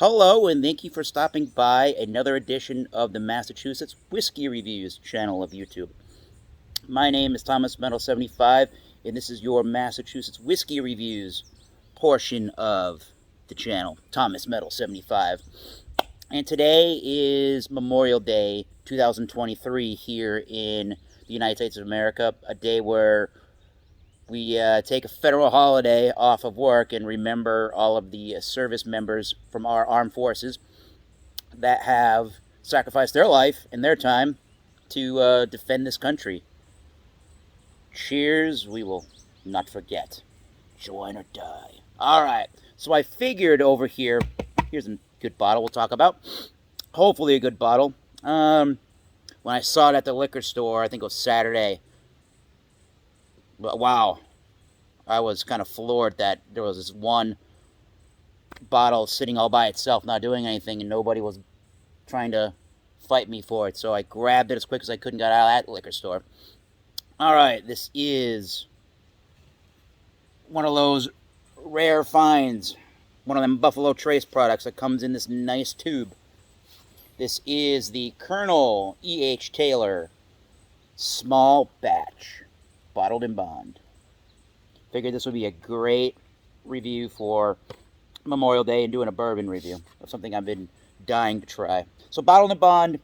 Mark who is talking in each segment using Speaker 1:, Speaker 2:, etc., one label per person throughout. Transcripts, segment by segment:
Speaker 1: Hello, and thank you for stopping by another edition of the Massachusetts Whiskey Reviews channel of YouTube. My name is Thomas Metal75, and this is your Massachusetts Whiskey Reviews portion of the channel, Thomas Metal75. And today is Memorial Day 2023 here in the United States of America, a day where we take a federal holiday off of work and remember all of the service members from our armed forces that have sacrificed their life and their time to defend this country. Cheers, we will not forget. Join or die. All right, so I figured over here, here's a good bottle we'll talk about. Hopefully a good bottle. When I saw it at the liquor store, I think it was Saturday, but wow, I was kind of floored that there was this one bottle sitting all by itself, not doing anything, and nobody was trying to fight me for it. So I grabbed it as quick as I could and got out of that liquor store. All right, this is one of those rare finds, one of them Buffalo Trace products that comes in this nice tube. This is the Colonel E.H. Taylor Small Batch, bottled in bond. Figured this would be a great review for Memorial Day and doing a bourbon review of something I've been dying to try. So bottled in bond,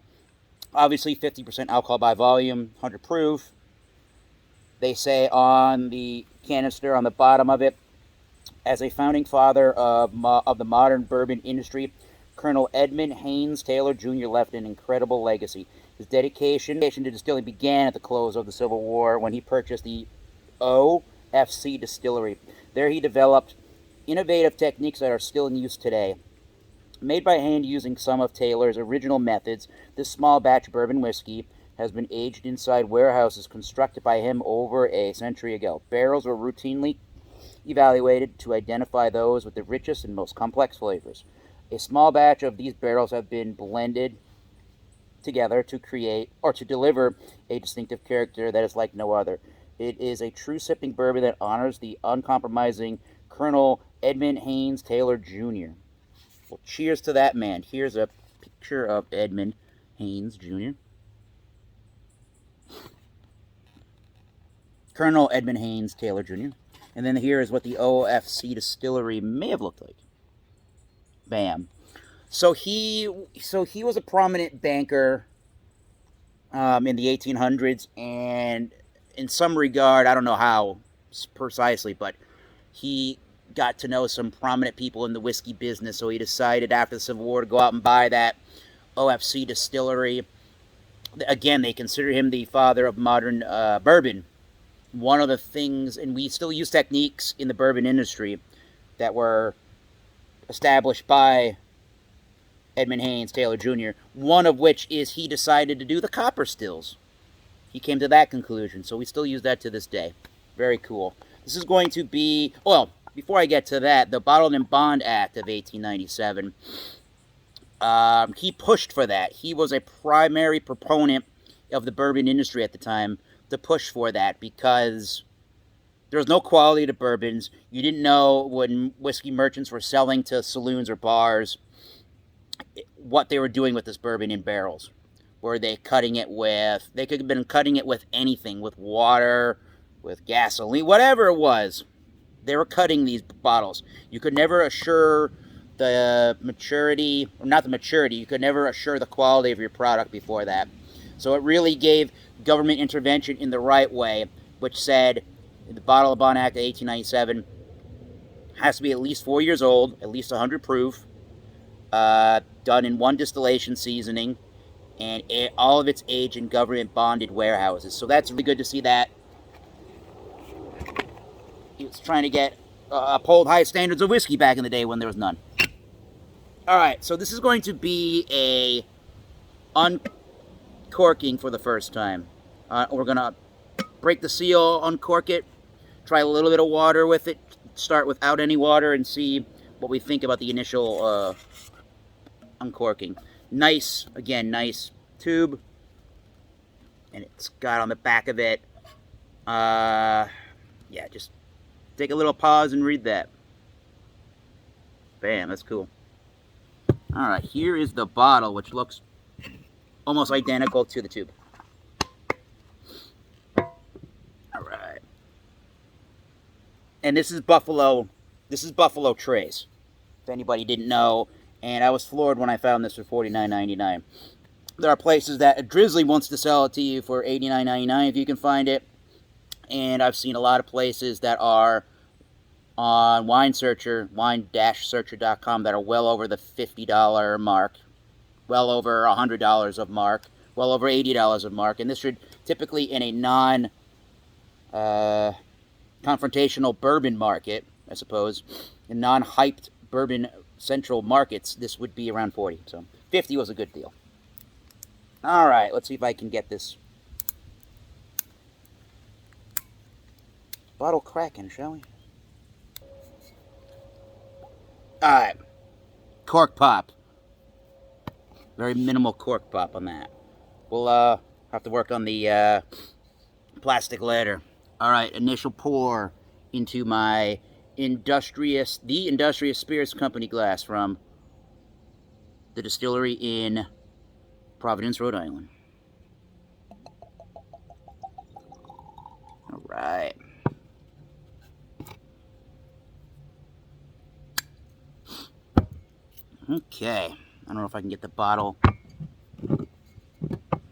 Speaker 1: obviously 50% alcohol by volume, 100 proof. They say on the canister on the bottom of it, as a founding father of the modern bourbon industry, Colonel Edmund Haynes Taylor Jr. left an incredible legacy. His dedication to distilling began at the close of the Civil War when he purchased the OFC Distillery. There he developed innovative techniques that are still in use today. Made by hand using some of Taylor's original methods, this small batch bourbon whiskey has been aged inside warehouses constructed by him over a century ago. Barrels were routinely evaluated to identify those with the richest and most complex flavors. A small batch of these barrels have been blended together to create or to deliver a distinctive character that is like no other. It is a true sipping bourbon that honors the uncompromising Colonel Edmund Haynes Taylor Jr. Well, cheers to that man. Here's a picture of Edmund Haynes Jr. Colonel Edmund Haynes Taylor Jr. And then here is what the OFC Distillery may have looked like. Bam. So he was a prominent banker in the 1800s, and in some regard, I don't know how precisely, but he got to know some prominent people in the whiskey business, so he decided after the Civil War to go out and buy that OFC Distillery. Again, they consider him the father of modern bourbon. One of the things, and we still use techniques in the bourbon industry that were established by Edmund Haynes Taylor Jr., one of which is he decided to do the copper stills. He came to that conclusion, so we still use that to this day. Very cool. This is going to be, well, before I get to that, the Bottled in Bond Act of 1897, he pushed for that. He was a primary proponent of the bourbon industry at the time to push for that because there was no quality to bourbons. You didn't know when whiskey merchants were selling to saloons or bars what they were doing with this bourbon in barrels. Were they cutting it with, they could have been cutting it with anything, with water, with gasoline, whatever it was. They were cutting these bottles. You could never assure the maturity, or not the maturity, you could never assure the quality of your product before that. So it really gave government intervention in the right way, which said the Bottled in Bond Act of 1897 has to be at least 4 years old, at least 100 proof, done in one distillation seasoning, and all of its aged in government bonded warehouses. So that's really good to see that. He was trying to uphold high standards of whiskey back in the day when there was none. All right, so this is going to be a uncorking for the first time. We're going to break the seal, uncork it, try a little bit of water with it, start without any water, and see what we think about the initial uncorking. Nice, again, nice tube, and it's got on the back of it, yeah, just take a little pause and read that. Bam, that's cool. All right, here is the bottle, which looks almost identical to the tube. All right. And this is Buffalo Trace, if anybody didn't know. And I was floored when I found this for $49.99. There are places that Drizzly wants to sell it to you for $89.99 if you can find it. And I've seen a lot of places that are on wine-searcher.com that are well over the $50 mark, well over $100 of mark, well over $80 of mark. And this should typically, in a non-confrontational bourbon market, I suppose, in non-hyped bourbon central markets, this would be around 40. So 50 was a good deal. All right, let's see if I can get this bottle cracking, shall we? All right, cork pop. Very minimal cork pop on that. We'll have to work on the plastic later. All right, initial pour into my the Industrious Spirits Company glass from the distillery in Providence, Rhode Island. All right. Okay. I don't know if I can get the bottle.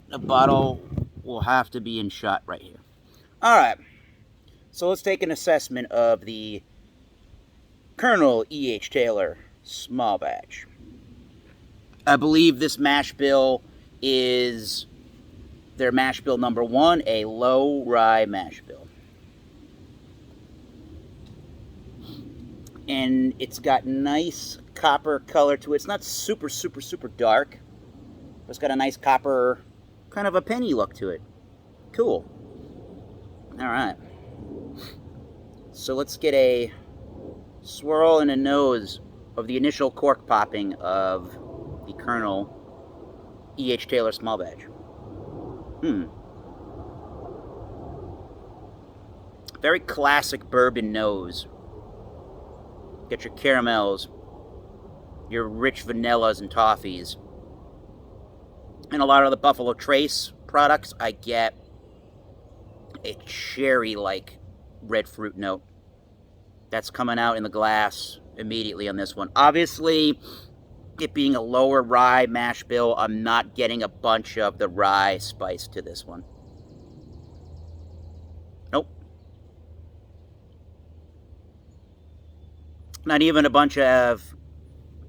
Speaker 1: The bottle will have to be in shot right here. All right. So let's take an assessment of the Colonel E.H. Taylor small batch. I believe this mash bill is their mash bill number 1, a low rye mash bill. And it's got nice copper color to it. It's not super dark. But it's got a nice copper, kind of a penny look to it. Cool. All right. So let's get a swirl and a nose of the initial cork popping of the Colonel E.H. Taylor small batch. Very classic bourbon nose. Get your caramels, your rich vanillas and toffees. And a lot of the Buffalo Trace products, I get a cherry-like red fruit note. That's coming out in the glass immediately on this one. Obviously, it being a lower rye mash bill, I'm not getting a bunch of the rye spice to this one. Nope. Not even a bunch of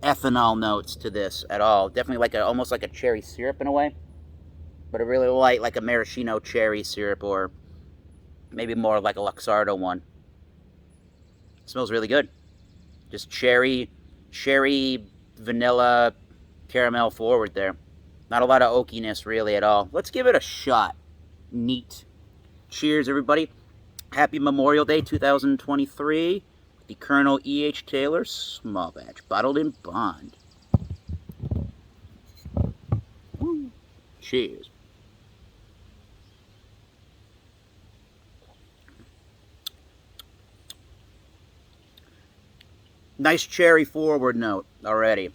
Speaker 1: ethanol notes to this at all. Definitely like almost like a cherry syrup in a way. But a really light, like a maraschino cherry syrup, or maybe more like a Luxardo one. It smells really good. Just cherry, vanilla, caramel forward there. Not a lot of oakiness really at all. Let's give it a shot. Neat. Cheers, everybody. Happy Memorial Day 2023. The Colonel E.H. Taylor small batch, bottled in bond. Woo. Cheers. Nice cherry forward note already.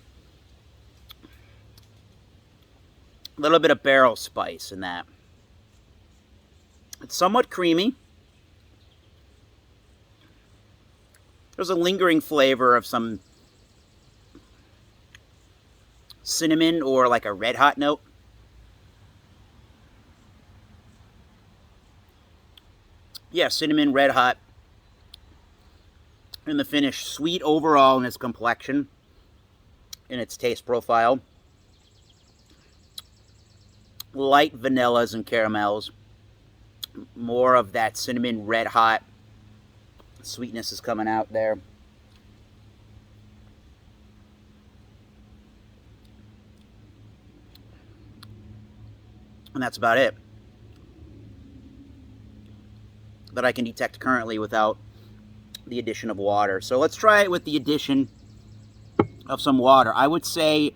Speaker 1: A little bit of barrel spice in that. It's somewhat creamy. There's a lingering flavor of some cinnamon or like a red hot note. Yeah, cinnamon, red hot. In the finish, sweet overall in its complexion, in its taste profile. Light vanillas and caramels. More of that cinnamon, red hot sweetness is coming out there. And that's about it that I can detect currently without the addition of water. So let's try it with the addition of some water. I would say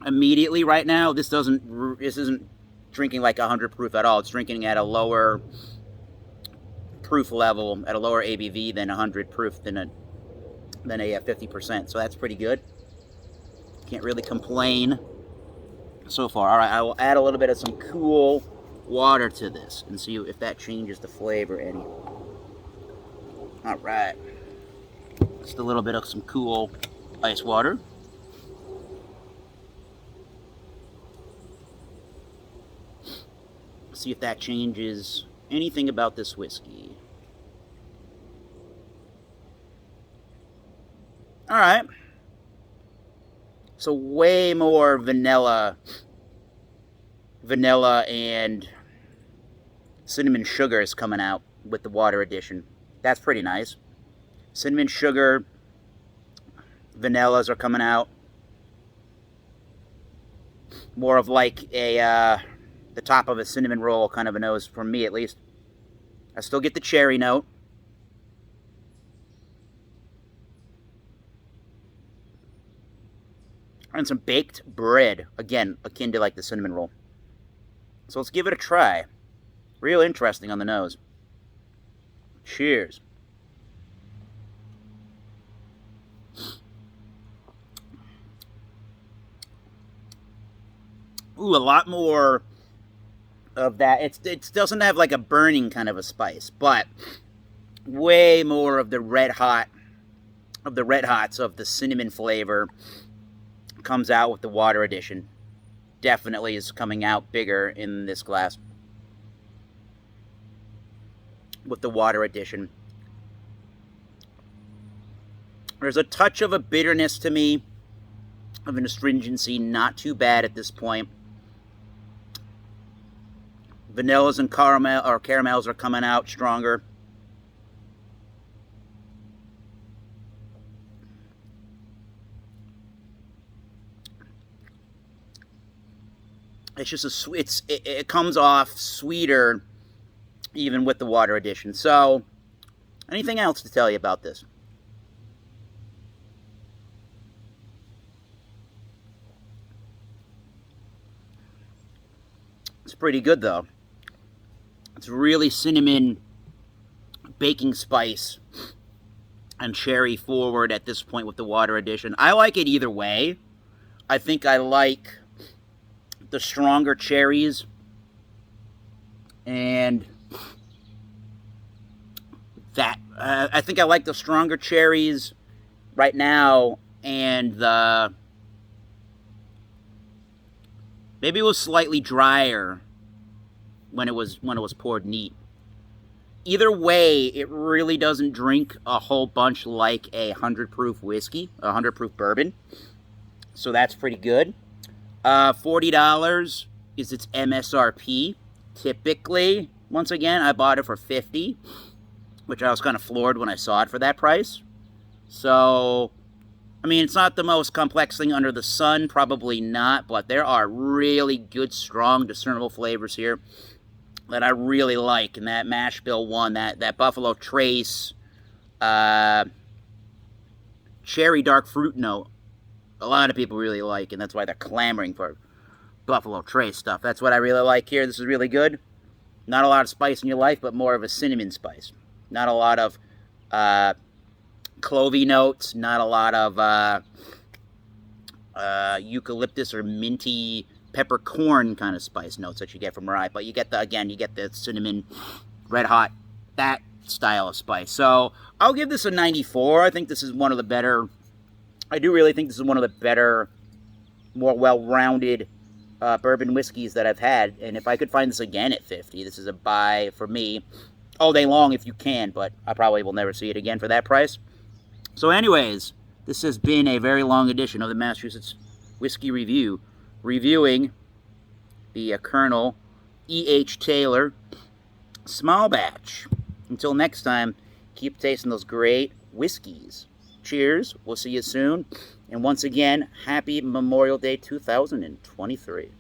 Speaker 1: immediately right now, this isn't drinking like 100 proof at all. It's drinking at a lower proof level, at a lower ABV than 100 proof than a 50%. So that's pretty good. Can't really complain so far. All right, I will add a little bit of some cool water to this and see if that changes the flavor any. All right, just a little bit of some cool ice water. See if that changes anything about this whiskey. All right. So way more vanilla and cinnamon sugar is coming out with the water addition. That's pretty nice. Cinnamon sugar, vanillas are coming out. More of like a the top of a cinnamon roll kind of a nose, for me at least. I still get the cherry note. And some baked bread, again, akin to like the cinnamon roll. So let's give it a try. Real interesting on the nose. Cheers. Ooh, a lot more of that. It doesn't have like a burning kind of a spice, but way more of the red hots of the cinnamon flavor comes out with the water addition. Definitely is coming out bigger in this glass with the water addition. There's a touch of a bitterness to me, of an astringency, not too bad at this point. Vanillas and caramels are coming out stronger. It's just it comes off sweeter even with the water addition. So, anything else to tell you about this? It's pretty good though. It's really cinnamon, baking spice, and cherry forward at this point with the water addition. I like it either way. I think I like the stronger cherries, and that I think I like the stronger cherries right now, and maybe it was slightly drier when it was poured neat. Either way, it really doesn't drink a whole bunch like a 100 proof whiskey, a 100 proof bourbon. So that's pretty good. $40 is its MSRP. Typically, once again, I bought it for $50, which I was kind of floored when I saw it for that price. So, I mean, it's not the most complex thing under the sun, probably not, but there are really good, strong, discernible flavors here that I really like. And that mash bill one, that Buffalo Trace cherry dark fruit note, a lot of people really like, and that's why they're clamoring for Buffalo Trace stuff. That's what I really like here. This is really good. Not a lot of spice in your life, but more of a cinnamon spice. Not a lot of clovey notes. Not a lot of eucalyptus or minty peppercorn kind of spice notes that you get from rye. But you get the cinnamon, red hot, that style of spice. So I'll give this a 94. I think this is one of the better. I do really think this is one of the better, more well-rounded bourbon whiskeys that I've had. And if I could find this again at 50, this is a buy for me all day long if you can, but I probably will never see it again for that price. So anyways, this has been a very long edition of the Massachusetts Whiskey Review, reviewing the Colonel E.H. Taylor Small Batch. Until next time, keep tasting those great whiskeys. Cheers. We'll see you soon. And once again, happy Memorial Day 2023.